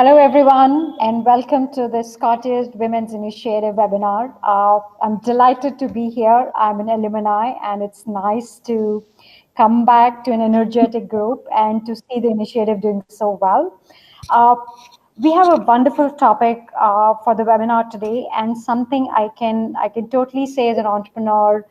Hello, everyone, and welcome to this Cartier Women's Initiative webinar. I'm delighted to be here. I'm an alumni, and it's nice to come back to an energetic group and to see the initiative doing so well. Uh, we have a wonderful topic for the webinar today, and something I can totally say as an entrepreneur.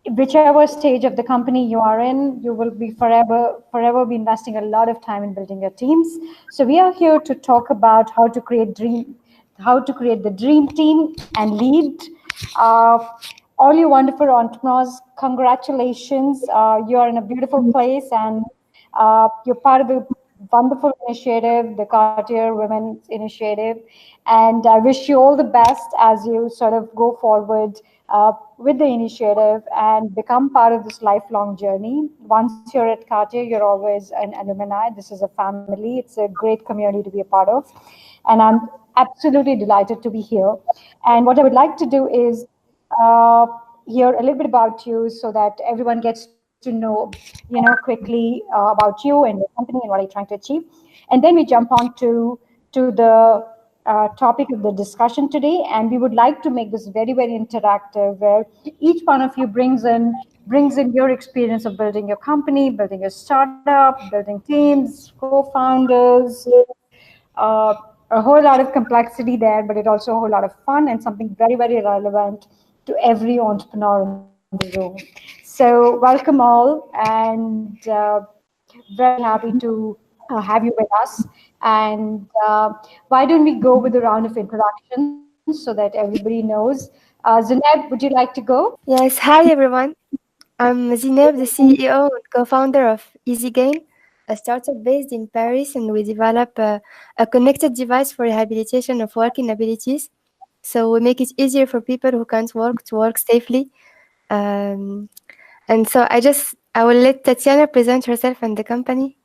Whichever stage of the company you are in, you will be forever be investing a lot of time in building your teams. So we are here to talk about how to create the dream team and lead. Uh, all you wonderful entrepreneurs, congratulations! You are in a beautiful place, and you're part of the wonderful initiative, the Cartier Women's Initiative. And I wish you all the best as you sort of go forward with the initiative and become part of this lifelong journey. Once you're at Cartier, you're always an alumni. This is a family. It's a great community to be a part of. And I'm absolutely delighted to be here. And what I would like to do is uh, hear a little bit about you so that everyone gets to know, quickly about you and your company and what you're trying to achieve. And then we jump on to the topic of the discussion today. And we would like to make this very, very interactive, where each one of you brings in your experience of building your company, building your startup, building teams, co-founders, a whole lot of complexity there, but it also a whole lot of fun and something very, very relevant to every entrepreneur in the room. So welcome all, and very happy to have you with us. And why don't we go with a round of introductions so that everybody knows? Zineb, would you like to go? Yes, hi everyone. I'm Zineb, the CEO and co-founder of Ezygain, a startup based in Paris, and we develop a connected device for rehabilitation of working abilities. So we make it easier for people who can't work to work safely. Um, and so I will let Tatiana present herself and the company.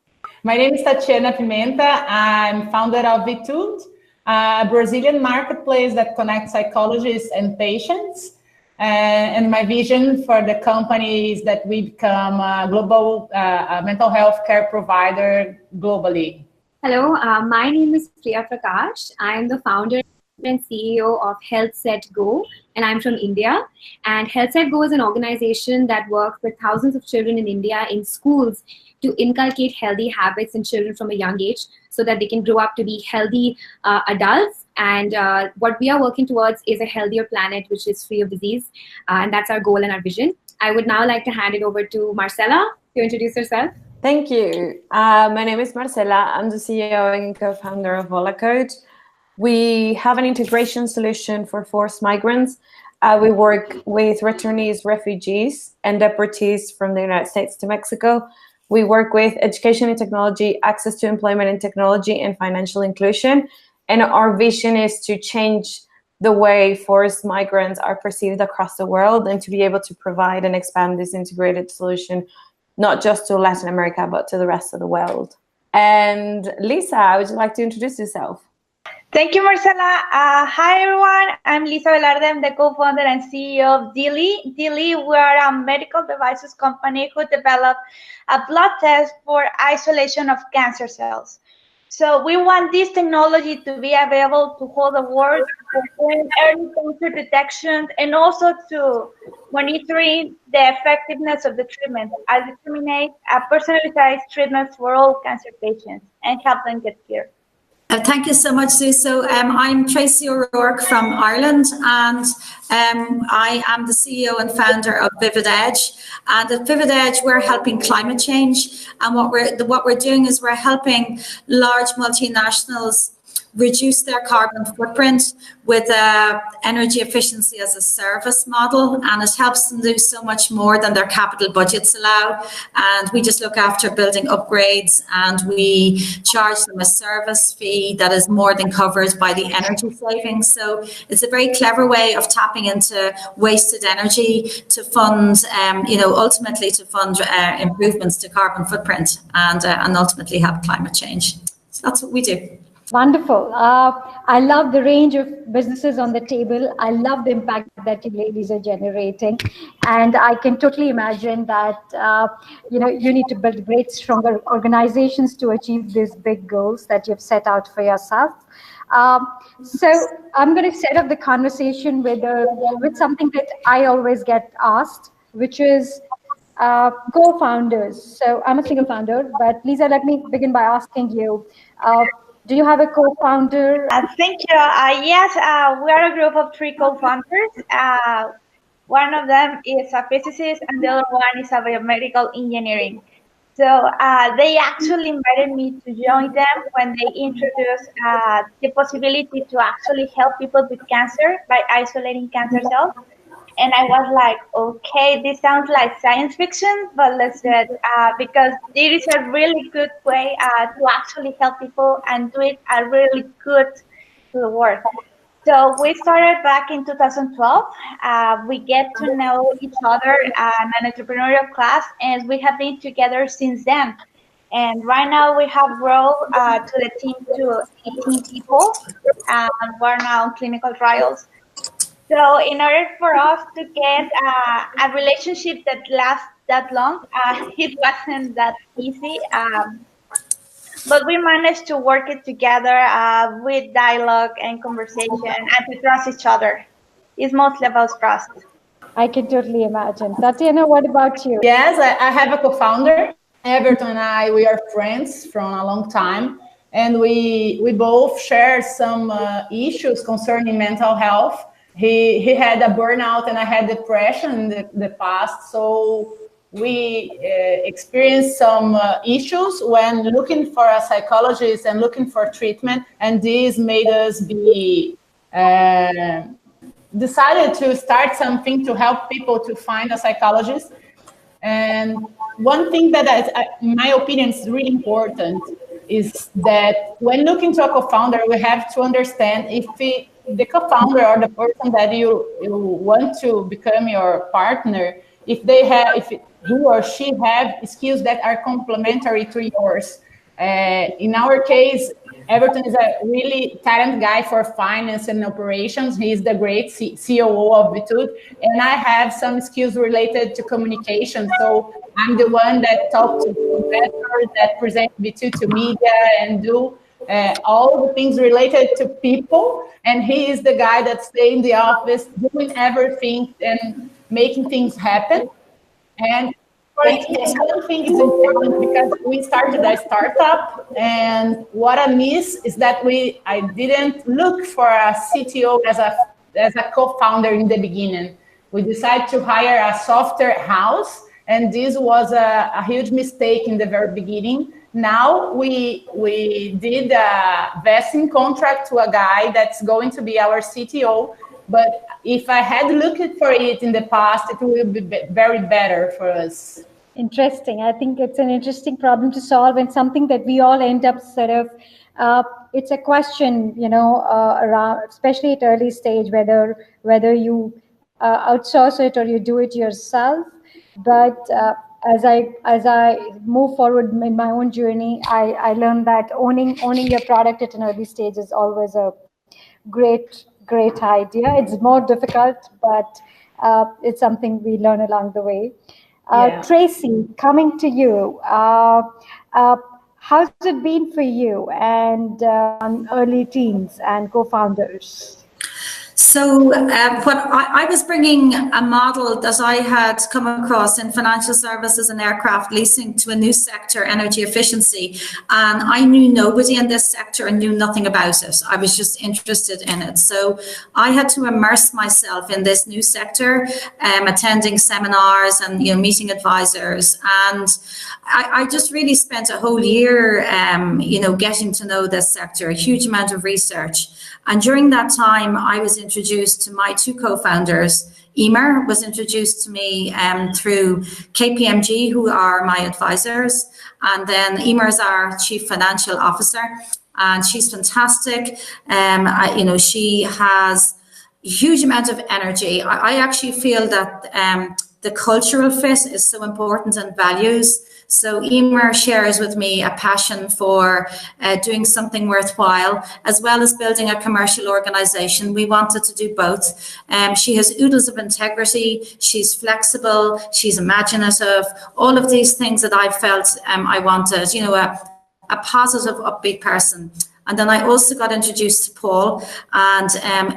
My name is Tatiana Pimenta. I'm founder of Vittude, a Brazilian marketplace that connects psychologists and patients. And my vision for the company is that we become a global mental health care provider globally. Hello, my name is Priya Prakash. I'm the founder and CEO of HealthSetGo, and I'm from India. And HealthSetGo is an organization that works with thousands of children in India in schools to inculcate healthy habits in children from a young age so that they can grow up to be healthy adults. And what we are working towards is a healthier planet which is free of disease. And that's our goal and our vision. I would now like to hand it over to Marcela to introduce herself. Thank you. My name is Marcela. I'm the CEO and co-founder of Hola. We have an integration solution for forced migrants. We work with returnees, refugees, and deportees from the United States to Mexico. We work with education and technology, access to employment and technology, and financial inclusion. And our vision is to change the way forced migrants are perceived across the world and to be able to provide and expand this integrated solution, not just to Latin America, but to the rest of the world. And Liza, would you like to introduce yourself? Thank you, Marcela. Hi, everyone. I'm Liza Velarde. I'm the co-founder and CEO of Delee. Delee, we are a medical devices company who developed a blood test for isolation of cancer cells. So we want this technology to be available to hold the world for early cancer detection and also to monitoring the effectiveness of the treatment and disseminate a personalized treatment for all cancer patients and help them get care. Thank you so much, Sue. So I'm Tracy O'Rourke from Ireland, and I am the CEO and founder of Vittude. And at Vittude, we're helping climate change, and what we're doing is we're helping large multinationals reduce their carbon footprint with energy efficiency as a service model, and it helps them do so much more than their capital budgets allow. And we just look after building upgrades, and we charge them a service fee that is more than covered by the energy savings. So it's a very clever way of tapping into wasted energy to fund, ultimately to fund improvements to carbon footprint and ultimately help climate change. So that's what we do. Wonderful. I love the range of businesses on the table. I love the impact that you ladies are generating, and I can totally imagine that you need to build great, stronger organizations to achieve these big goals that you've set out for yourself. So I'm going to set up the conversation with something that I always get asked, which is co-founders. So I'm a single founder, but Liza, let me begin by asking you. Do you have a co-founder? Thank you. Yes, we are a group of three co-founders. One of them is a physicist, and the other one is a biomedical engineering. So they actually invited me to join them when they introduced the possibility to actually help people with cancer by isolating cancer cells. And I was like, okay, this sounds like science fiction, but let's do it because it is a really good way to actually help people and do it a really good to the world. So we started back in 2012. We get to know each other in an entrepreneurial class, and we have been together since then. And right now we have grown to the team to 18 people, and we're now in clinical trials. So in order for us to get a relationship that lasts that long, it wasn't that easy. But we managed to work it together with dialogue and conversation and to trust each other. It's mostly about trust. I can totally imagine. Tatiana, what about you? Yes, I have a co-founder. Everton and I, we are friends from a long time. And we both share some issues concerning mental health. He had a burnout and I had depression in the past. So we experienced some issues when looking for a psychologist and looking for treatment. And this made us be decided to start something to help people to find a psychologist. And one thing that, in my opinion, is really important is that when looking to a co-founder, we have to understand if the co-founder or the person that you want to become your partner, if he or she have skills that are complementary to yours. In our case, Everton is a really talented guy for finance and operations. He's the great COO of Vittude, and I have some skills related to communication. So I'm the one that talks to investors, that presents Vittude to media, and do all the things related to people. And he is the guy that stays in the office doing everything and making things happen. And one thing is important because we started a startup, and what I miss is that I didn't look for a CTO as a co-founder in the beginning. We decided to hire a software house, and this was a huge mistake in the very beginning. Now we did a vesting contract to a guy that's going to be our CTO. But if I had looked for it in the past, it would be very better for us. Interesting. I think it's an interesting problem to solve, and something that we all end up sort of, it's a question, around, especially at early stage, whether you outsource it or you do it yourself. But as I move forward in my own journey, I learned that owning your product at an early stage is always a great idea. It's more difficult, but it's something we learn along the way. Tracy, coming to you, how's it been for you and early teens and co-founders? So when I was bringing a model that I had come across in financial services and aircraft leasing to a new sector, energy efficiency, and I knew nobody in this sector and knew nothing about it. I was just interested in it. So I had to immerse myself in this new sector, attending seminars and meeting advisors. And I just really spent a whole year, getting to know this sector, a huge amount of research. And during that time, I was introduced to my two co-founders. Emer was introduced to me through KPMG, who are my advisors. And then Emer is our chief financial officer, and she's fantastic. She has a huge amount of energy. I actually feel that the cultural fit is so important, and values. So Emer shares with me a passion for doing something worthwhile, as well as building a commercial organisation. We wanted to do both. She has oodles of integrity, she's flexible, she's imaginative, all of these things that I felt I wanted, you know, a positive, upbeat person. And then I also got introduced to Paul, and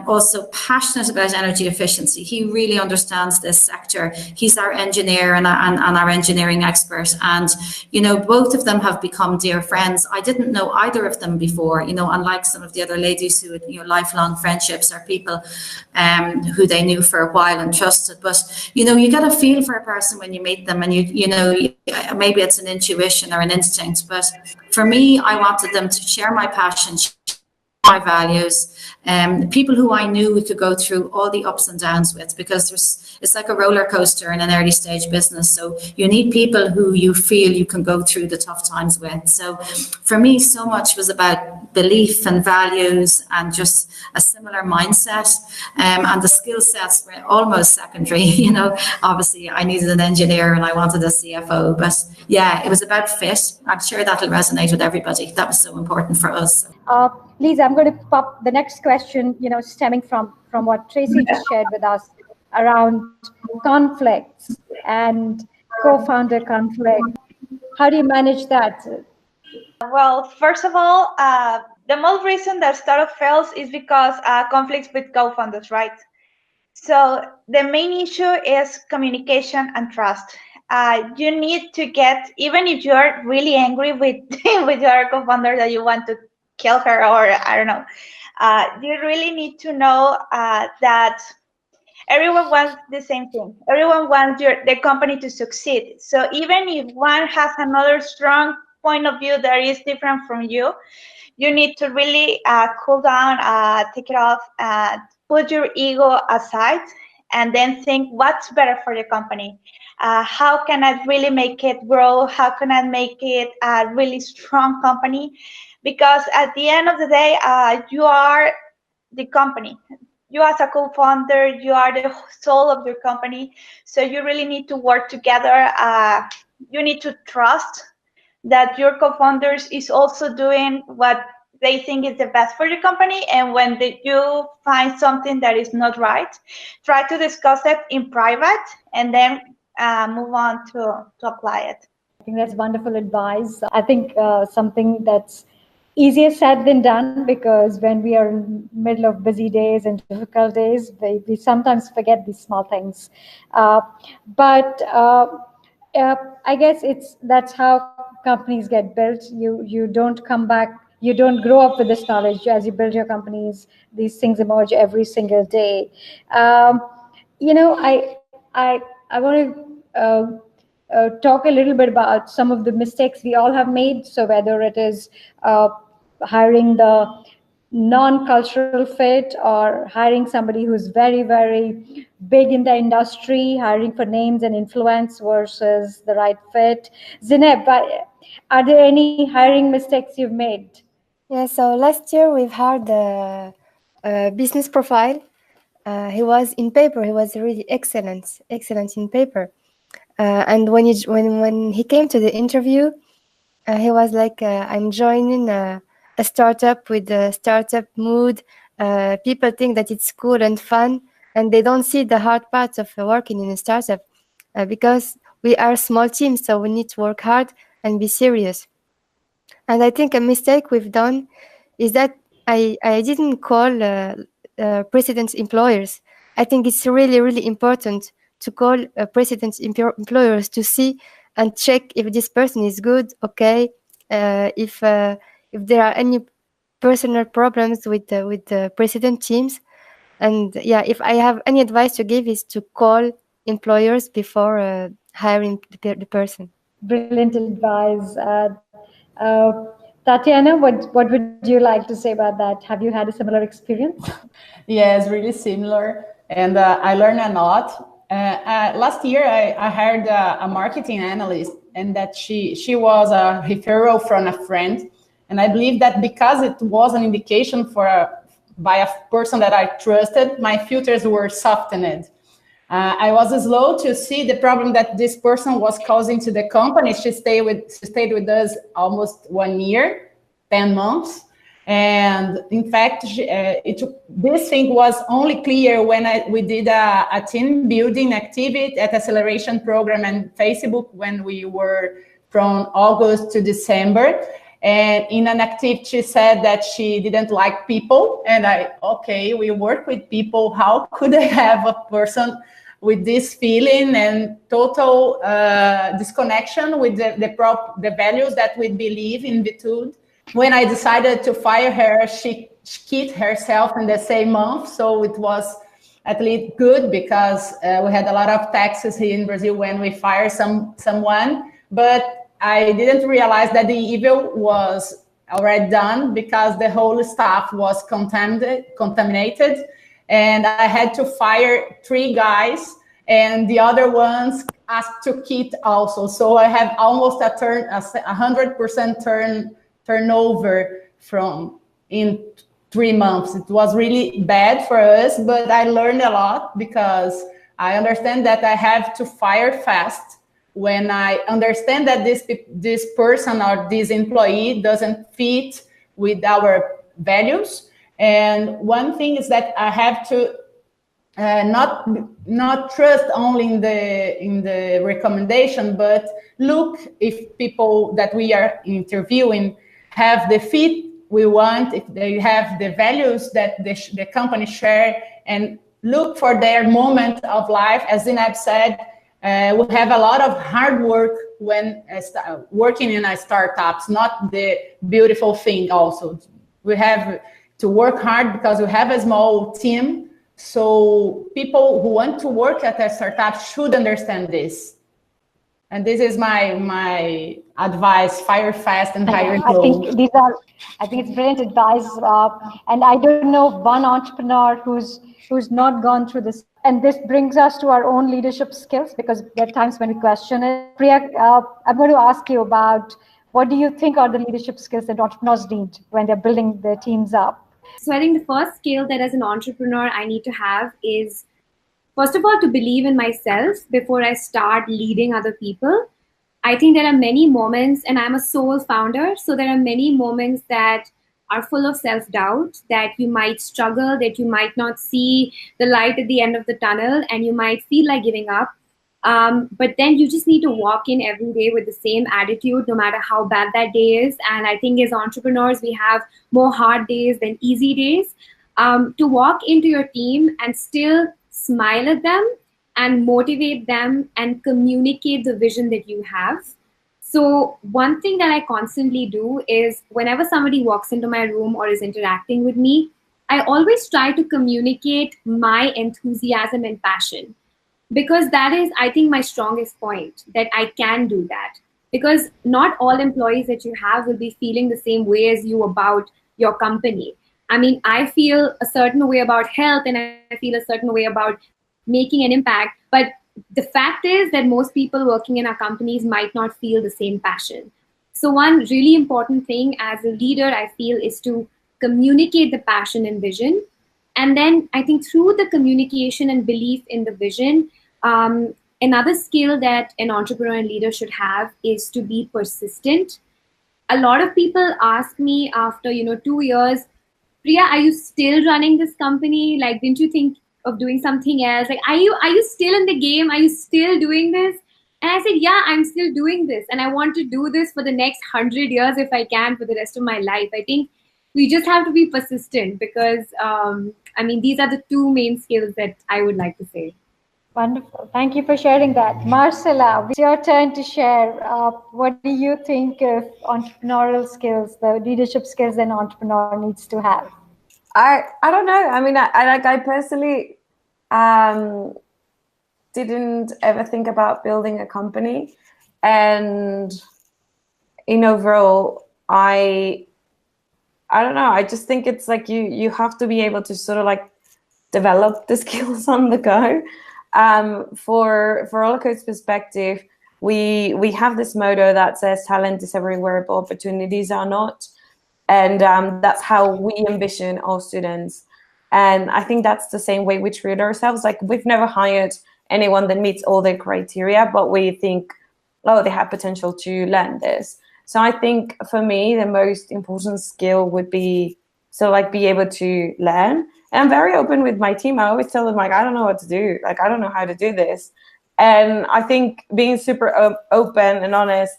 also passionate about energy efficiency. He really understands this sector. He's our engineer and our engineering expert. And, you know, both of them have become dear friends. I didn't know either of them before, you know, unlike some of the other ladies who had, you know, lifelong friendships, or people who they knew for a while and trusted. But, you know, you get a feel for a person when you meet them, and you know, maybe it's an intuition or an instinct. But for me, I wanted them to share my passion, my values, people who I knew we could go through all the ups and downs with, because it's like a roller coaster in an early stage business. So you need people who you feel you can go through the tough times with. So for me, so much was about belief and values and just a similar mindset, and the skill sets were almost secondary. You know, obviously I needed an engineer and I wanted a CFO, but yeah, it was about fit. I'm sure that'll resonate with everybody. That was so important for us. Liza, I'm going to pop the next question, you know, stemming from what Tracy just shared with us around conflicts and co-founder conflict. How do you manage that? Well, first of all, the most reason that startup fails is because conflicts with co-founders, right? So the main issue is communication and trust. You need to get, even if you're really angry with with your co-founder that you want to kill her, or I don't know, you really need to know that everyone wants the same thing. Everyone wants the company to succeed. So even if one has another strong point of view that is different from you, you need to really cool down, take it off, put your ego aside, and then think what's better for the company. How can I really make it grow? How can I make it a really strong company? Because at the end of the day, you are the company. You as a co-founder, you are the soul of your company. So you really need to work together. You need to trust that your co-founders is also doing what they think is the best for the company. And when you find something that is not right, try to discuss it in private and then move on to apply it. I think that's wonderful advice. I think something that's easier said than done, because when we are in the middle of busy days and difficult days, we sometimes forget these small things. But I guess that's how companies get built. You don't come back. You don't grow up with this knowledge. As you build your companies, these things emerge every single day. You know, I want to talk a little bit about some of the mistakes we all have made. So whether it is hiring the non-cultural fit, or hiring somebody who's very, very big in the industry, hiring for names and influence versus the right fit. Zineb, are there any hiring mistakes you've made? Yeah, so last year we've hired a business profile. He was in paper. He was really excellent in paper. And when he came to the interview, he was like, "I'm joining a startup with a startup mood. People think that it's cool and fun, and they don't see the hard parts of working in a startup because we are a small team, so we need to work hard and be serious." And I think a mistake we've done is that I didn't call precedent employers. I think it's really, really important to call precedent employers to see and check if this person is good, okay, if there are any personal problems with the precedent teams. And yeah, if I have any advice to give, is to call employers before hiring the person. Brilliant advice. Tatiana, what would you like to say about that? Have you had a similar experience? Yes, really similar. And I learned a lot. Last year, I hired a marketing analyst, and that she was a referral from a friend. And I believe that because it was an indication by a person that I trusted, my filters were softened. I was slow to see the problem that this person was causing to the company. She stayed with us almost 1 year, 10 months. And in fact, this thing was only clear when we did a team building activity at acceleration program and Facebook when we were from August to December. And in an activity, she said that she didn't like people. And okay, we work with people. How could I have a person with this feeling and total disconnection with the values that we believe in Vittude? When I decided to fire her, she quit herself in the same month. So it was at least good because we had a lot of taxes here in Brazil when we fire someone. But I didn't realize that the evil was already done because the whole staff was contaminated. And I had to fire 3 guys and the other ones asked to quit also. So I have almost a 100% turnover in 3 months. It was really bad for us, but I learned a lot because I understand that I have to fire fast when I understand that this person or this employee doesn't fit with our values. And one thing is that I have to not trust only in the recommendation, but look if people that we are interviewing have the fit we want, if they have the values that the company share, and look for their moment of life. As Zineb said, we have a lot of hard work when working in startups, not the beautiful thing also. We have to work hard because we have a small team. So people who want to work at a startup should understand this. And this is my advice: fire fast and hire slow. I think it's brilliant advice. And I don't know one entrepreneur who's not gone through this. And this brings us to our own leadership skills, because there are times when we question it. Priya, I'm going to ask you about what do you think are the leadership skills that entrepreneurs need when they're building their teams up? So I think the first skill that as an entrepreneur I need to have is, first of all, to believe in myself before I start leading other people. I think there are many moments, and I'm a sole founder, so there are many moments that are full of self-doubt, that you might struggle, that you might not see the light at the end of the tunnel, and you might feel like giving up. But then you just need to walk in every day with the same attitude, no matter how bad that day is. And I think as entrepreneurs, we have more hard days than easy days. To walk into your team and still smile at them and motivate them and communicate the vision that you have. So one thing that I constantly do is whenever somebody walks into my room or is interacting with me, I always try to communicate my enthusiasm and passion, because that is, I think, my strongest point, that I can do that. Because not all employees that you have will be feeling the same way as you about your company. I mean, I feel a certain way about health and I feel a certain way about making an impact. But the fact is that most people working in our companies might not feel the same passion. So one really important thing as a leader, I feel, is to communicate the passion and vision. And then I think through the communication and belief in the vision, another skill that an entrepreneur and leader should have is to be persistent. A lot of people ask me after 2 years, Priya, are you still running this company? Like, didn't you think of doing something else? Like, are you still in the game? Are you still doing this? And I said, yeah, I'm still doing this. And I want to do this for the next 100 years if I can, for the rest of my life. I think we just have to be persistent because, these are the 2 main skills that I would like to say. Wonderful. Thank you for sharing that. Marcela, it's your turn to share. What do you think of entrepreneurial skills, the leadership skills an entrepreneur needs to have? I don't know. I mean, I personally didn't ever think about building a company. And in overall, I don't know. I just think it's like you have to be able to sort of like develop the skills on the go. For Hola perspective, we have this motto that says talent is everywhere, but opportunities are not. And that's how we envision our students. And I think that's the same way we treat ourselves. Like, we've never hired anyone that meets all the criteria, but we think, oh, they have potential to learn this. So I think for me, the most important skill would be be able to learn. And I'm very open with my team. I always tell them, like, I don't know what to do. Like, I don't know how to do this. And I think being super open and honest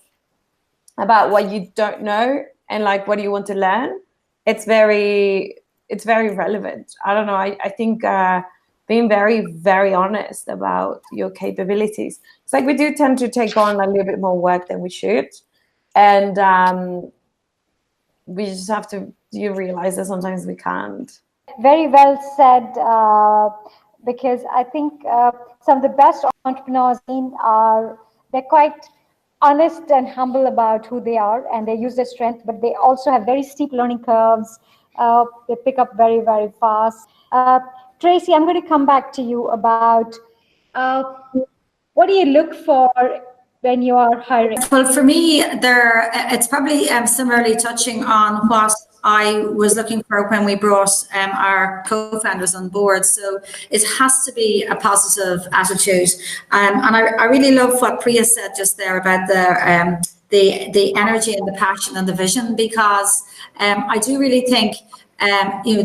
about what you don't know and like what you want to learn, it's very relevant. I don't know. I think being very, very honest about your capabilities. It's like we do tend to take on a little bit more work than we should. And we just have to realize that sometimes we can't. Very well said, because I think some of the best entrepreneurs they're quite honest and humble about who they are, and they use their strength, but they also have very steep learning curves. They pick up very, very fast. Tracy, I'm going to come back to you about what do you look for when you are hiring? Well, for me, it's probably similarly touching on what I was looking for when we brought our co-founders on board. So it has to be a positive attitude. And I really love what Priya said just there about the energy and the passion and the vision, because I do really think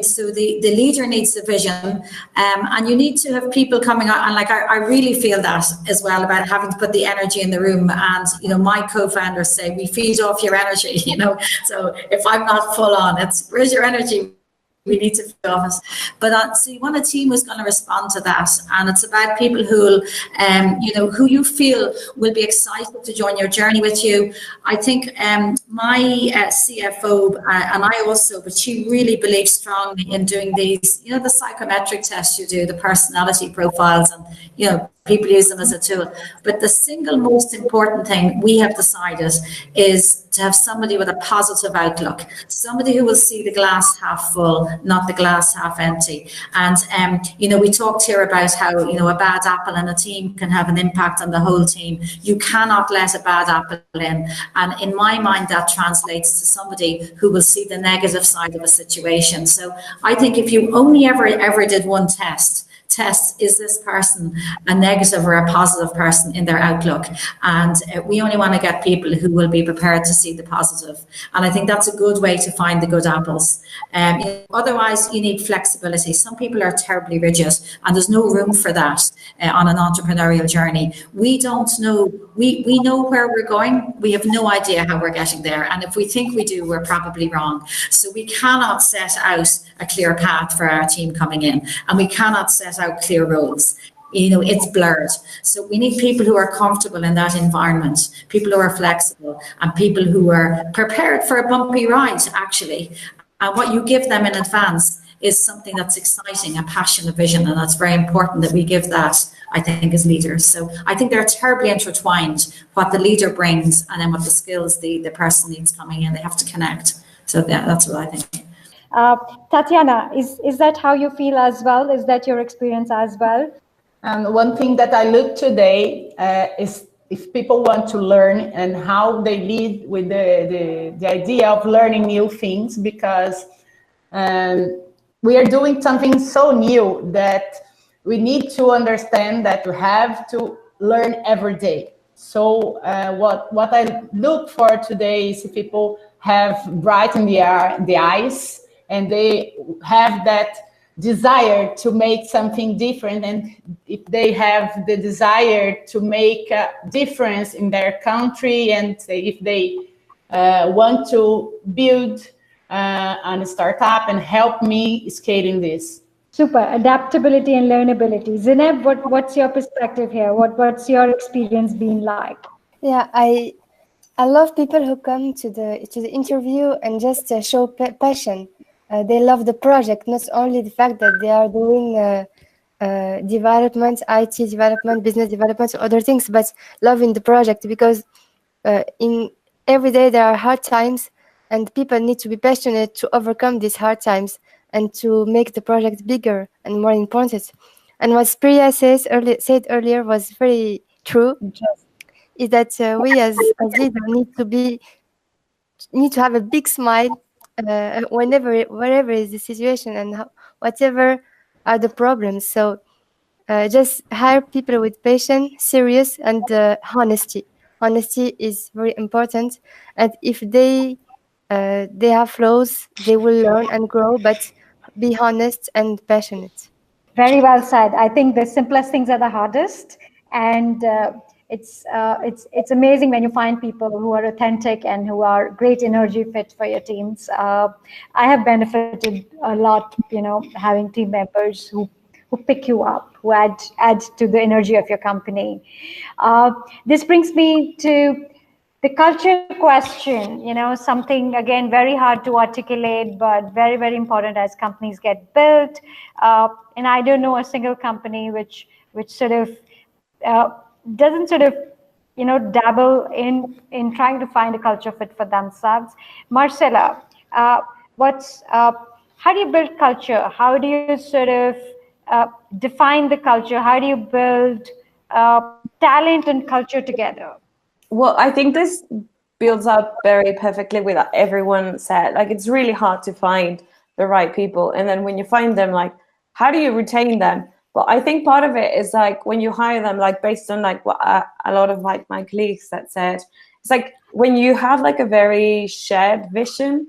so the leader needs the vision, and you need to have people coming out, and like I really feel that as well about having to put the energy in the room. And my co-founders say we feed off your energy, so if I'm not full on, it's where's your energy? We need to feed off us. But so you want a team who's going to respond to that, and it's about people who who you feel will be excited to join your journey with you. I think my CFO and I also, but she really believes strongly in doing these, the psychometric tests you do, the personality profiles, and people use them as a tool. But the single most important thing we have decided is to have somebody with a positive outlook, somebody who will see the glass half full, not the glass half empty. And we talked here about how a bad apple in a team can have an impact on the whole team. You cannot let a bad apple in. And in my mind, that translates to somebody who will see the negative side of a situation. So I think if you only ever did one test, is this person a negative or a positive person in their outlook? And we only want to get people who will be prepared to see the positive. And I think that's a good way to find the good apples. Otherwise, you need flexibility. Some people are terribly rigid, and there's no room for that on an entrepreneurial journey. We don't know. We know where we're going. We have no idea how we're getting there. And if we think we do, we're probably wrong. So we cannot set out a clear path for our team coming in, and we cannot set out clear roles. It's blurred. So we need people who are comfortable in that environment, people who are flexible, and people who are prepared for a bumpy ride, actually. And what you give them in advance is something that's exciting, a passion, a vision, and that's very important that we give that, I think, as leaders. So I think they're terribly intertwined, what the leader brings and then what the skills the person needs coming in. They have to connect. So that's what I think. Tatiana, is that how you feel as well? Is that your experience as well? And one thing that I look today is if people want to learn and how they lead with the idea of learning new things, because we are doing something so new that we need to understand that we have to learn every day. So what I look for today is if people have bright in the eyes, and they have that desire to make something different, and if they have the desire to make a difference in their country, and if they want to build a startup and help me scaling this. Super. Adaptability and learnability. Zineb, what's your perspective here? What's your experience been like? Yeah, I love people who come to the interview and just show passion. They love the project, not only the fact that they are doing development, IT development, business development, other things, but loving the project, because in every day there are hard times, and people need to be passionate to overcome these hard times and to make the project bigger and more important. And what Priya said earlier was very true. Is that we as leaders need to have a big smile wherever is the situation and whatever are the problems. So just hire people with passion, serious, and honesty. Honesty is very important, and if they have flaws, they will learn and grow, but be honest and passionate. Very well said. I think the simplest things are the hardest, and it's amazing when you find people who are authentic and who are great energy fit for your teams. I have benefited a lot, having team members who pick you up, who add to the energy of your company. This brings me to the culture question, something again very hard to articulate, but very, very important as companies get built. And I don't know a single company which sort of doesn't sort of dabble in trying to find a culture fit for themselves. Marcela, how do you build culture? How do you sort of define the culture? How do you build talent and culture together? Well, I think this builds up very perfectly with what everyone said. Like, it's really hard to find the right people. And then when you find them, like, how do you retain them? Well, I think part of it is like when you hire them, like based on like what a lot of like my colleagues that said, it's like when you have like a very shared vision,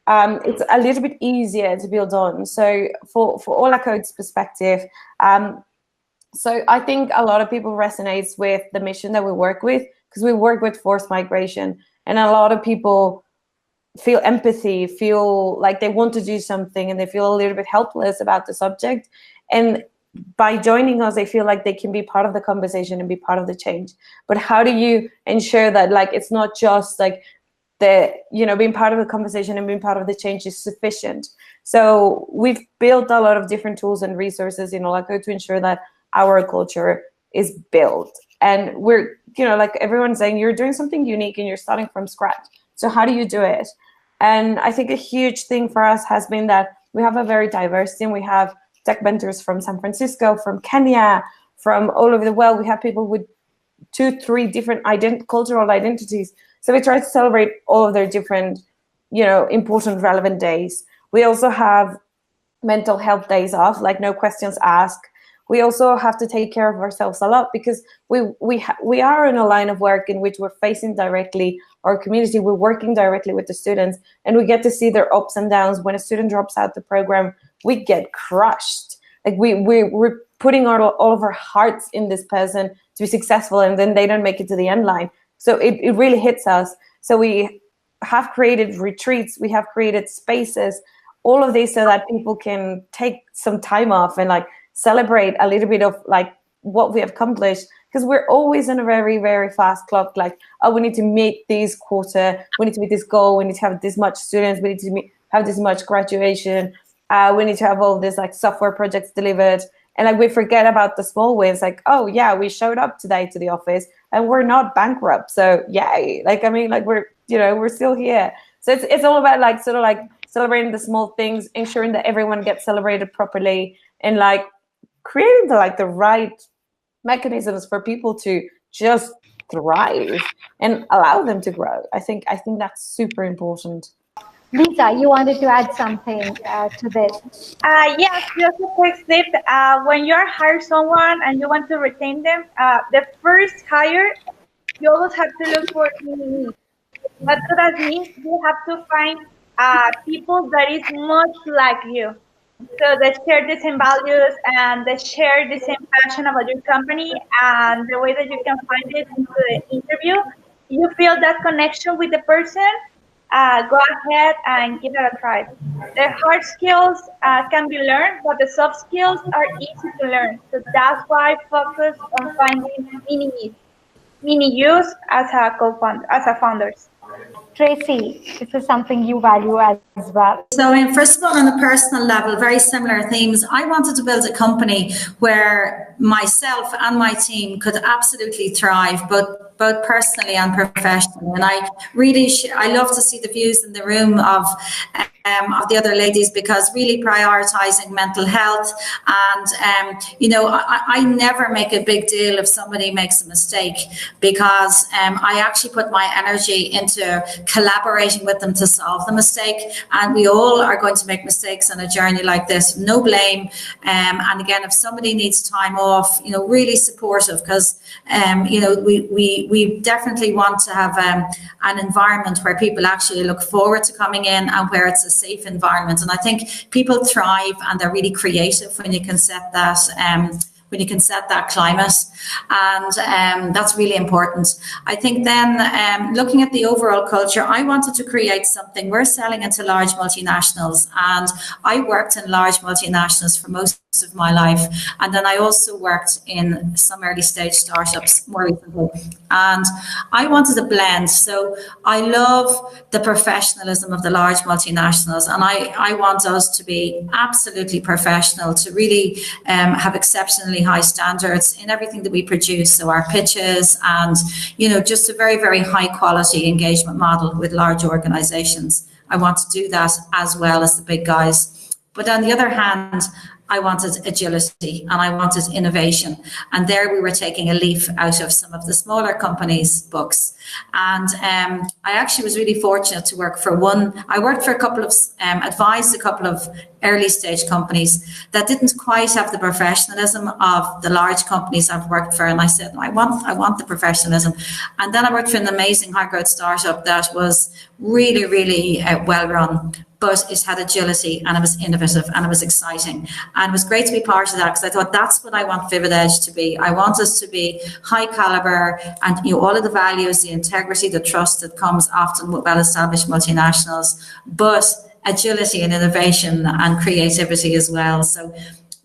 it's a little bit easier to build on. So for Hola Code's perspective, so I think a lot of people resonates with the mission that we work with, because we work with forced migration, and a lot of people feel empathy, feel like they want to do something, and they feel a little bit helpless about the subject. And by joining us, they feel like they can be part of the conversation and be part of the change. But how do you ensure that like it's not just like being part of the conversation and being part of the change is sufficient? So we've built a lot of different tools and resources in Hola Code to ensure that our culture is built. And we're, like everyone's saying, you're doing something unique and you're starting from scratch. So how do you do it? And I think a huge thing for us has been that we have a very diverse team. We have tech mentors from San Francisco, from Kenya, from all over the world. We have people with 2-3 different cultural identities. So we try to celebrate all of their different, important, relevant days. We also have mental health days off, like no questions asked. We also have to take care of ourselves a lot, because we are in a line of work in which we're facing directly our community. We're working directly with the students, and we get to see their ups and downs. When a student drops out the program, we get crushed. Like we're putting all of our hearts in this person to be successful, and then they don't make it to the end line. So it really hits us. So we have created retreats, we have created spaces, all of these so that people can take some time off and like celebrate a little bit of like what we have accomplished, because we're always in a very, very fast clock. Like, oh, we need to meet this quarter, we need to meet this goal, we need to have this much students, we need to have this much graduation, we need to have all this like software projects delivered. And like we forget about the small wins, like, oh yeah, we showed up today to the office and we're not bankrupt, so yay. Like, I mean, like we're still here. So it's all about like sort of like celebrating the small things, ensuring that everyone gets celebrated properly, and like creating the right mechanisms for people to just thrive and allow them to grow. I think that's super important. Liza, you wanted to add something to this. Yes, just a quick tip. When you're hiring someone and you want to retain them, the first hire, you always have to look for needs. What that means, you have to find people that is much like you. So they share the same values and they share the same passion about your company, and the way that you can find it into the interview, you feel that connection with the person, go ahead and give it a try. The hard skills can be learned, but the soft skills are easy to learn. So that's why I focus on finding mini use as a co-founder, as a founders. Tracy, this is something you value as well. So, first of all, on a personal level, very similar themes. I wanted to build a company where myself and my team could absolutely thrive, but both personally and professionally. And I love to see the views in the room of the other ladies, because really prioritizing mental health. And, you know, I never make a big deal if somebody makes a mistake, because I actually put my energy into collaborating with them to solve the mistake. And we all are going to make mistakes on a journey like this, no blame. And again, if somebody needs time off, you know, really supportive, because, you know, we definitely want to have an environment where people actually look forward to coming in and where it's a safe environment. And I think people thrive and they're really creative when you can set that climate, and that's really important. I think then looking at the overall culture, I wanted to create something. We're selling into large multinationals, and I worked in large multinationals for most of my life, and then I also worked in some early stage startups more recently, and I wanted a blend. So I love the professionalism of the large multinationals, and I want us to be absolutely professional, to really have exceptionally high standards in everything that we produce. So our pitches, and, you know, just a very, very high quality engagement model with large organizations. I want to do that as well as the big guys. But on the other hand, I wanted agility and I wanted innovation. And there we were taking a leaf out of some of the smaller companies' books. And I actually was really fortunate to work for one. I worked for a couple of, advised a couple of early stage companies that didn't quite have the professionalism of the large companies I've worked for. And I said, I want the professionalism. And then I worked for an amazing high growth startup that was really, really well run, but it had agility and it was innovative and it was exciting. And it was great to be part of that, because I thought that's what I want Vivid Edge to be. I want us to be high caliber, and, you know, all of the values, the integrity, the trust that comes often with well-established multinationals, but agility and innovation and creativity as well. So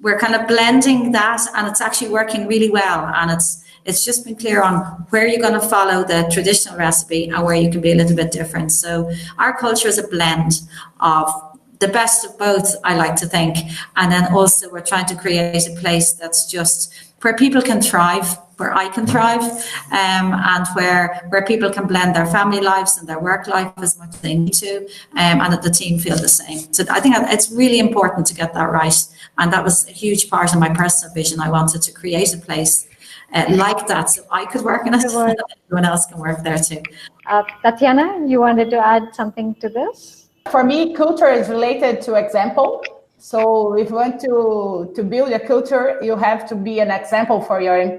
we're kind of blending that, and it's actually working really well. And it's just been clear on where you're going to follow the traditional recipe and where you can be a little bit different. So our culture is a blend of the best of both, I like to think. And then also we're trying to create a place that's just where people can thrive, where I can thrive, and where people can blend their family lives and their work life as much as they need to, and that the team feel the same. So I think it's really important to get that right. And that was a huge part of my personal vision. I wanted to create a place like that, so I could work in it, and everyone else can work there too. Tatiana, you wanted to add something to this? For me, culture is related to example. So if you want to build a culture, you have to be an example for your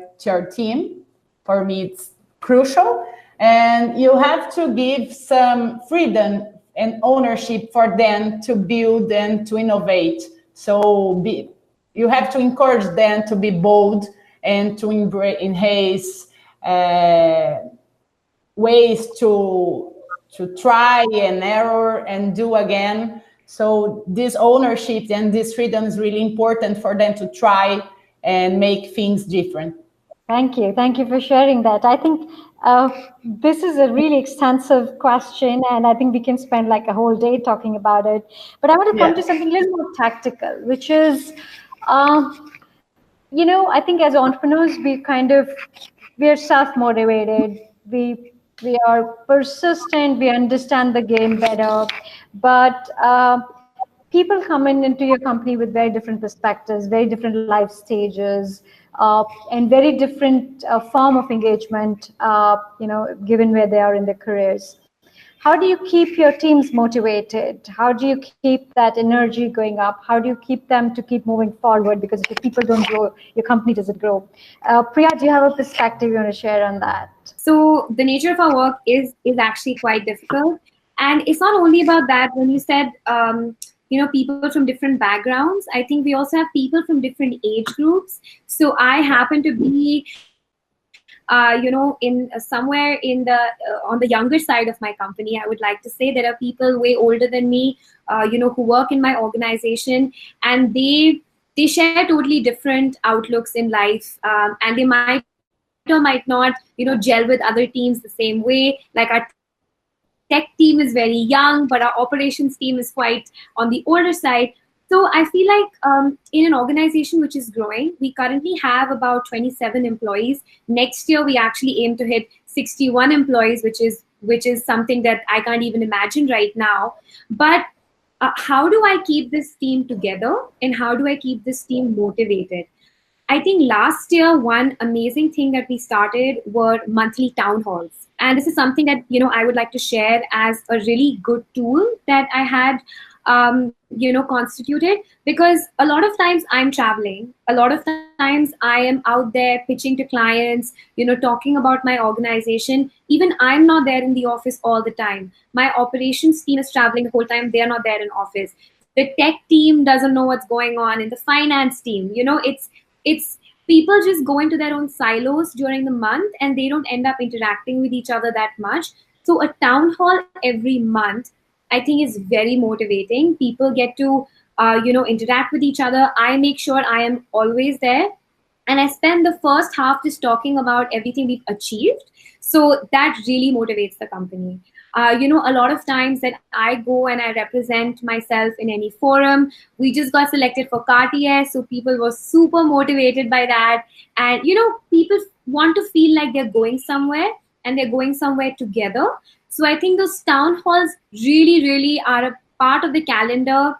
team. For me, it's crucial. And you have to give some freedom and ownership for them to build and to innovate. So you have to encourage them to be bold and to enhance ways to try and error and do again. So this ownership and this freedom is really important for them to try and make things different. Thank you. Thank you for sharing that. I think this is a really extensive question, and I think we can spend like a whole day talking about it. But I want to come to something a little more tactical, which is, you know, I think as entrepreneurs, we're self-motivated. We are persistent, we understand the game better, but people come into your company with very different perspectives, very different life stages, and very different form of engagement, you know, given where they are in their careers. How do you keep your teams motivated? How do you keep that energy going up? How do you keep them to keep moving forward? Because if people don't grow, your company doesn't grow. Priya, do you have a perspective you want to share on that? So the nature of our work is actually quite difficult. And it's not only about that. When you said, you know, people from different backgrounds, I think we also have people from different age groups. So I happen to be you know, in somewhere in the on the younger side of my company. I would like to say there are people way older than me, you know, who work in my organization, and they share totally different outlooks in life, and they might or might not, you know, gel with other teams the same way. Like our tech team is very young, but our operations team is quite on the older side. So I feel like in an organization which is growing, we currently have about 27 employees. Next year, we actually aim to hit 61 employees, which is something that I can't even imagine right now. But how do I keep this team together, and how do I keep this team motivated? I think last year, one amazing thing that we started were monthly town halls. And this is something that, I would like to share as a really good tool that I had, constituted, because a lot of times I'm traveling. A lot of times I am out there pitching to clients, talking about my organization. Even I'm not there in the office all the time. My operations team is traveling the whole time. They're not there in office. The tech team doesn't know what's going on. In the finance team, it's people just go into their own silos during the month, and they don't end up interacting with each other that much. So a town hall every month, I think, is very motivating. People get to, interact with each other. I make sure I am always there. And I spend the first half just talking about everything we've achieved. So that really motivates the company. A lot of times that I go and I represent myself in any forum. We just got selected for Cartier, so people were super motivated by that. And, people want to feel like they're going somewhere, and they're going somewhere together. So I think those town halls really, really are a part of the calendar.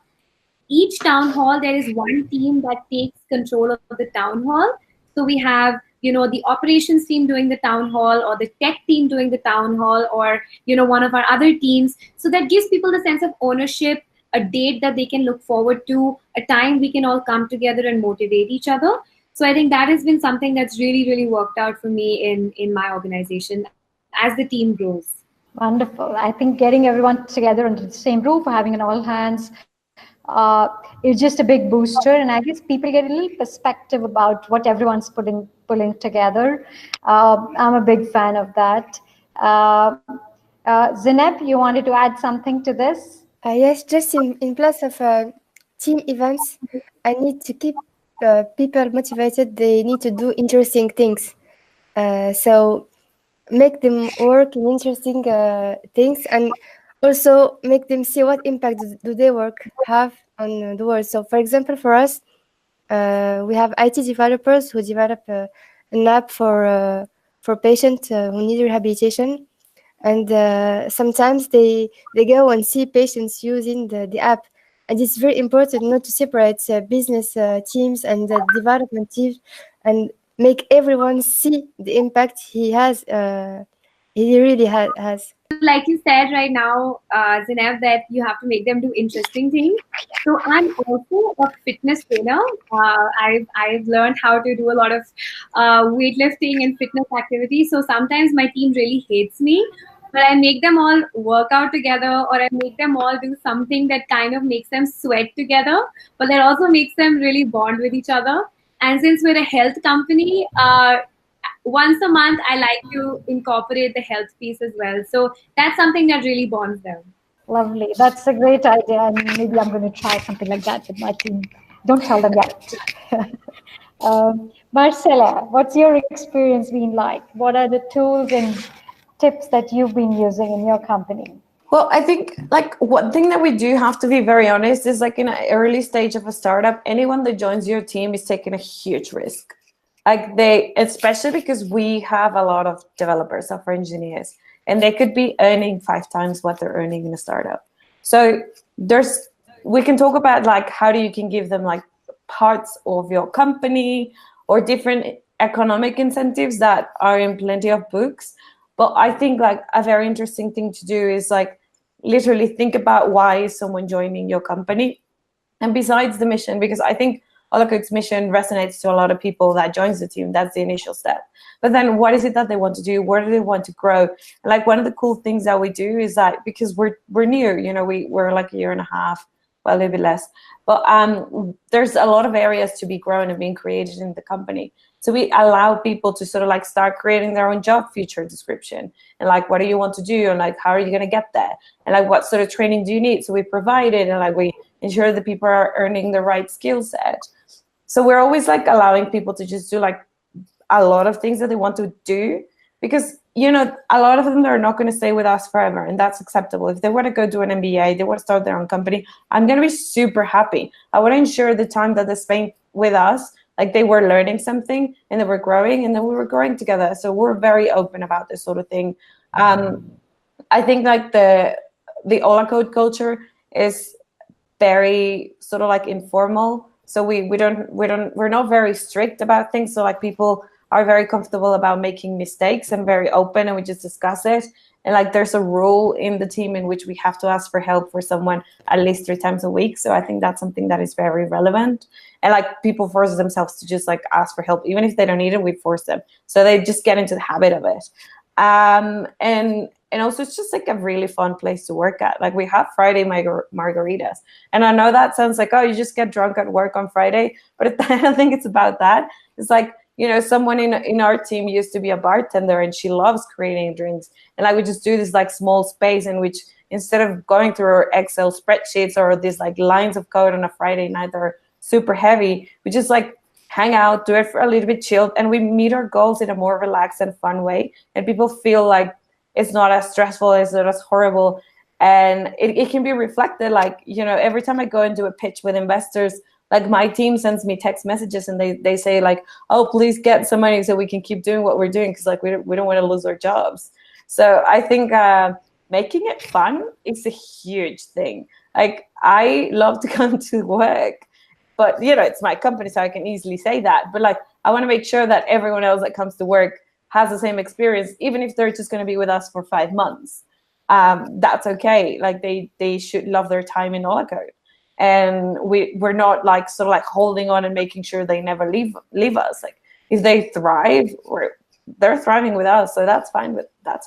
Each town hall, there is one team that takes control of the town hall. So we have, the operations team doing the town hall, or the tech team doing the town hall, or, one of our other teams. So that gives people the sense of ownership, a date that they can look forward to, a time we can all come together and motivate each other. So I think that has been something that's really, really worked out for me in my organization as the team grows. Wonderful. I think getting everyone together under the same roof, having an all hands, is just a big booster. And I guess people get a little perspective about what everyone's pulling together. I'm a big fan of that. Zineb, you wanted to add something to this? Yes, just in place of team events, I need to keep people motivated. They need to do interesting things. So make them work in interesting things, and also make them see what impact do their work have on the world. So, for example, for us, we have IT developers who develop an app for patients who need rehabilitation. And sometimes they go and see patients using the app. And it's very important not to separate business teams and the development teams, and make everyone see the impact he has. He really has. Like you said right now, Zineb, that you have to make them do interesting things. So I'm also a fitness trainer. I've learned how to do a lot of weightlifting and fitness activities. So sometimes my team really hates me, but I make them all work out together, or I make them all do something that kind of makes them sweat together, but that also makes them really bond with each other. And since we're a health company, once a month, I like to incorporate the health piece as well. So that's something that really bonds them. Lovely. That's a great idea. And maybe I'm going to try something like that with my team. Don't tell them yet. Marcela, what's your experience been like? What are the tools and tips that you've been using in your company? Well, I think one thing that we do have to be very honest is in an early stage of a startup, anyone that joins your team is taking a huge risk. Especially because we have a lot of developers, software engineers, and they could be earning 5 times what they're earning in a startup. So we can talk about how you can give them parts of your company or different economic incentives that are in plenty of books. But I think a very interesting thing to do is literally think about why is someone joining your company, and besides the mission, because I think Holacode's mission resonates to a lot of people that joins the team. That's the initial step. But then what is it that they want to do? Where do they want to grow? And one of the cool things that we do is that because we're new, we're a year and a half, well, a little bit less. But there's a lot of areas to be grown and being created in the company. So we allow people to sort of start creating their own job feature description, and what do you want to do, and how are you going to get there, and what sort of training do you need? So we provide it, and we ensure that people are earning the right skill set. So we're always allowing people to just do a lot of things that they want to do, because a lot of them are not going to stay with us forever, and that's acceptable. If they want to go do an MBA, they want to start their own company, I'm going to be super happy. I want to ensure the time that they spend with us Like they were learning something and they were growing, and then we were growing together. So we're very open about this sort of thing. I think like the Hola code culture is very sort of like informal. So we're not very strict about things. So like people are very comfortable about making mistakes and very open, and we just discuss it. And like there's a rule in the team in which we have to ask for help for someone at least 3 times a week. So I think that's something that is very relevant. And like people force themselves to just like ask for help, even if they don't need it, we force them. So they just get into the habit of it. And also it's just like a really fun place to work at. Like we have Friday margaritas. And I know that sounds like, oh, you just get drunk at work on Friday, but I don't think it's about that. It's like, you know, someone in our team used to be a bartender and she loves creating drinks. And like we just do this like small space in which instead of going through our Excel spreadsheets or these like lines of code on a Friday night that are super heavy, we just like hang out, do it for a little bit chilled, and we meet our goals in a more relaxed and fun way. And people feel like it's not as stressful, it's not as horrible. And it can be reflected, like, you know, every time I go and do a pitch with investors, like my team sends me text messages and they say like, oh, please get some money so we can keep doing what we're doing, because like we don't want to lose our jobs. So I think making it fun is a huge thing. Like I love to come to work, but you know, it's my company, so I can easily say that. But like I want to make sure that everyone else that comes to work has the same experience, even if they're just going to be with us for 5 months. That's okay. Like they should love their time in Hola Code. And we're not like sort of like holding on and making sure they never leave us. Like if they thrive, they're thriving with us, so that's fine. That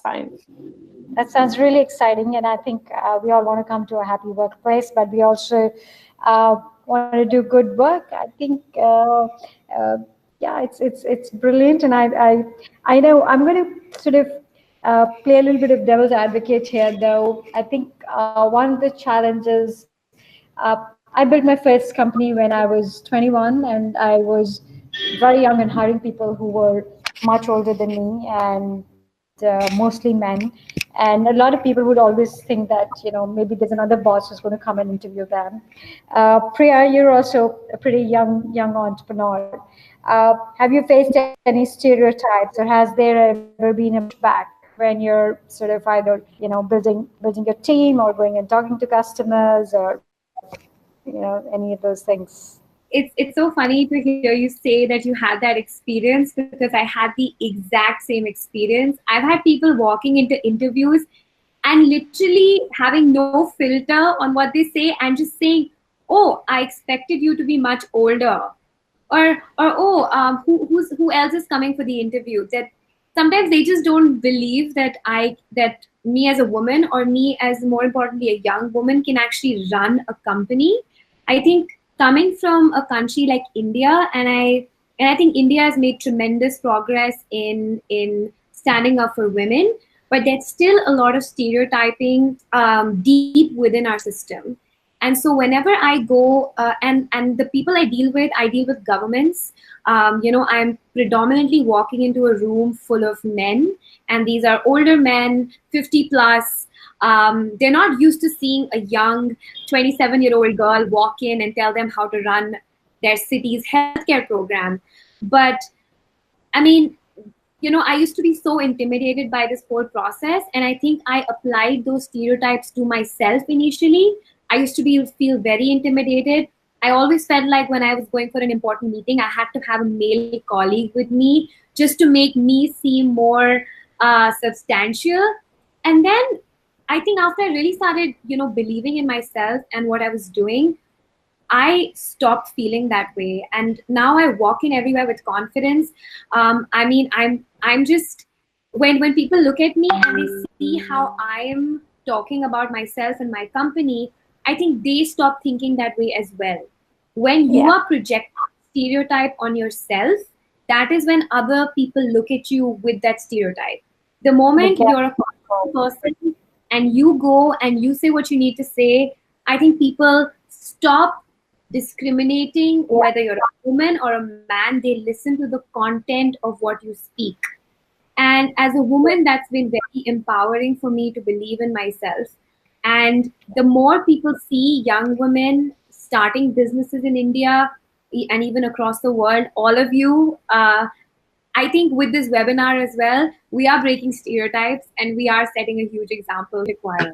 sounds really exciting, and I think we all want to come to a happy workplace, but we also want to do good work. I think yeah, it's brilliant, and I know I'm going to sort of play a little bit of devil's advocate here, though. I think one of the challenges. I built my first company when I was 21, and I was very young and hiring people who were much older than me, and mostly men. And a lot of people would always think that, you know, maybe there's another boss who's going to come and interview them. Priya, you're also a pretty young entrepreneur. Have you faced any stereotypes, or has there ever been a pushback when you're sort of either, you know, building your team or going and talking to customers, or you know, any of those things? It's so funny to hear you say that you had that experience, because I had the exact same experience. I've had people walking into interviews and literally having no filter on what they say and just saying, oh, I expected you to be much older, or oh, who else is coming for the interview? That sometimes they just don't believe that me as a woman, or me as, more importantly, a young woman, can actually run a company. I think coming from a country like India, and I think India has made tremendous progress in standing up for women, but there's still a lot of stereotyping deep within our system. And so whenever I go and the people I deal with governments. You know, I'm predominantly walking into a room full of men, and these are older men, 50 plus. They're not used to seeing a young 27-year-old girl walk in and tell them how to run their city's healthcare program. But I mean, you know, I used to be so intimidated by this whole process, and I think I applied those stereotypes to myself initially. I used to feel very intimidated. I always felt like when I was going for an important meeting, I had to have a male colleague with me just to make me seem more substantial. And then I think after I really started, you know, believing in myself and what I was doing, I stopped feeling that way. And now I walk in everywhere with confidence. I mean, I'm just, when people look at me and they see how I am talking about myself and my company, I think they stop thinking that way as well. When you are projecting stereotype on yourself, that is when other people look at you with that stereotype. The moment you're a confident person and you go and you say what you need to say, I think people stop discriminating whether you're a woman or a man. They listen to the content of what you speak. And as a woman, that's been very empowering for me to believe in myself. And the more people see young women starting businesses in India, and even across the world. All of you, I think with this webinar as well, we are breaking stereotypes and we are setting a huge example.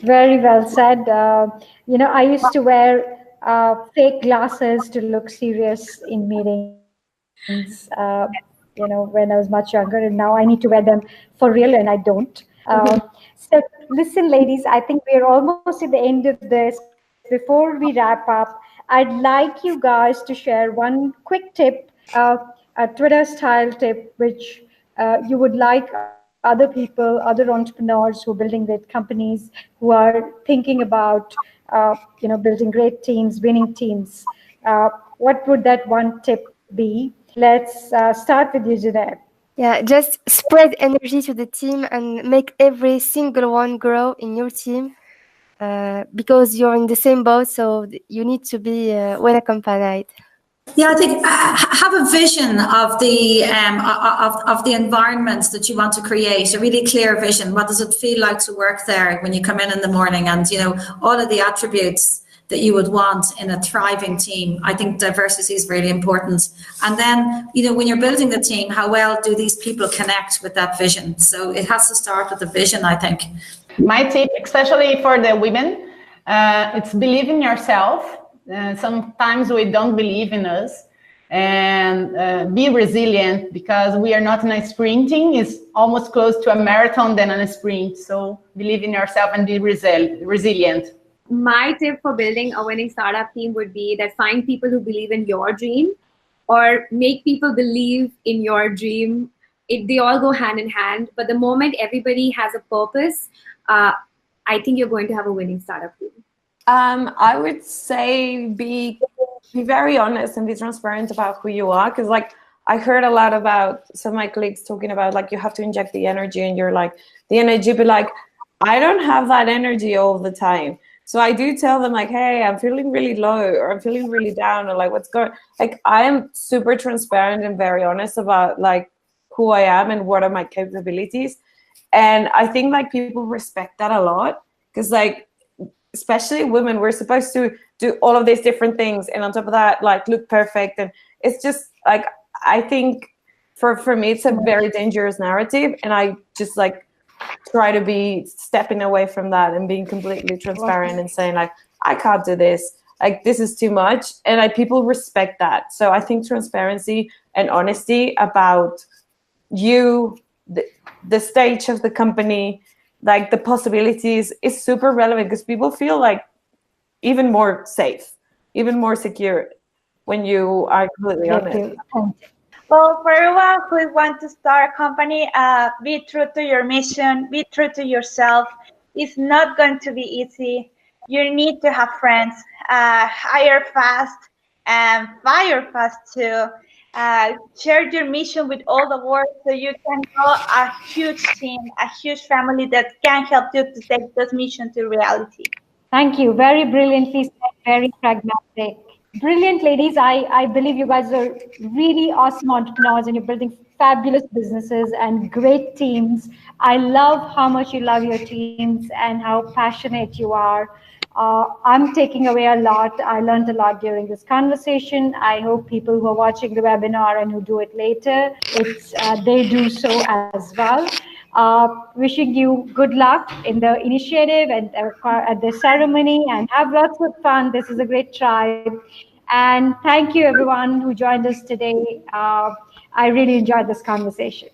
Very well said. I used to wear fake glasses to look serious in meetings, when I was much younger, and now I need to wear them for real, and I don't. So, listen, ladies, I think we're almost at the end of this. Before we wrap up, I'd like you guys to share one quick tip, a Twitter style tip, which you would like other people, other entrepreneurs who are building great companies, who are thinking about, building great teams, winning teams. What would that one tip be? Let's start with you, Zineb. Yeah, just spread energy to the team and make every single one grow in your team, because you're in the same boat, so you need to be well accompanied. Yeah, I think have a vision of the environment that you want to create. A really clear vision. What does it feel like to work there when you come in the morning? And all of the attributes that you would want in a thriving team. I think diversity is really important. And then when you're building the team, how well do these people connect with that vision? So it has to start with the vision, I think. My tip, especially for the women, it's believe in yourself. Sometimes we don't believe in us, and be resilient, because we are not in a sprinting. It's almost close to a marathon than a sprint. So believe in yourself and be resilient. My tip for building a winning startup team would be that find people who believe in your dream, or make people believe in your dream. They all go hand in hand, but the moment everybody has a purpose, I think you're going to have a winning startup team. I would say be very honest and be transparent about who you are, because I heard a lot about some of my colleagues talking about you have to inject the energy, and you're the energy, but I don't have that energy all the time. So I do tell them hey, I'm feeling really low, or I'm feeling really down, or what's going. I am super transparent and very honest about who I am and what are my capabilities, and I think people respect that a lot, because especially women, we're supposed to do all of these different things, and on top of that look perfect, and it's just I think for me it's a very dangerous narrative, and I just try to be stepping away from that and being completely transparent and saying I can't do this, this is too much, and people respect that. So I think transparency and honesty about you, the stage of the company, the possibilities, is super relevant, because people feel even more safe, even more secure when you are completely honest. Well, for everyone who wants to start a company, be true to your mission, be true to yourself. It's not going to be easy. You need to have friends, hire fast and fire fast too. Share your mission with all the world, so you can grow a huge team, a huge family that can help you to take this mission to reality. Thank you. Very brilliantly said, very pragmatic. Brilliant, ladies. I believe you guys are really awesome entrepreneurs, and you're building fabulous businesses and great teams. I love how much you love your teams and how passionate you are. I'm taking away a lot. I learned a lot during this conversation. I hope people who are watching the webinar and who do it later, they do so as well. Wishing you good luck in the initiative and at the ceremony, and have lots of fun. This is a great tribe. And thank you everyone who joined us today. I really enjoyed this conversation.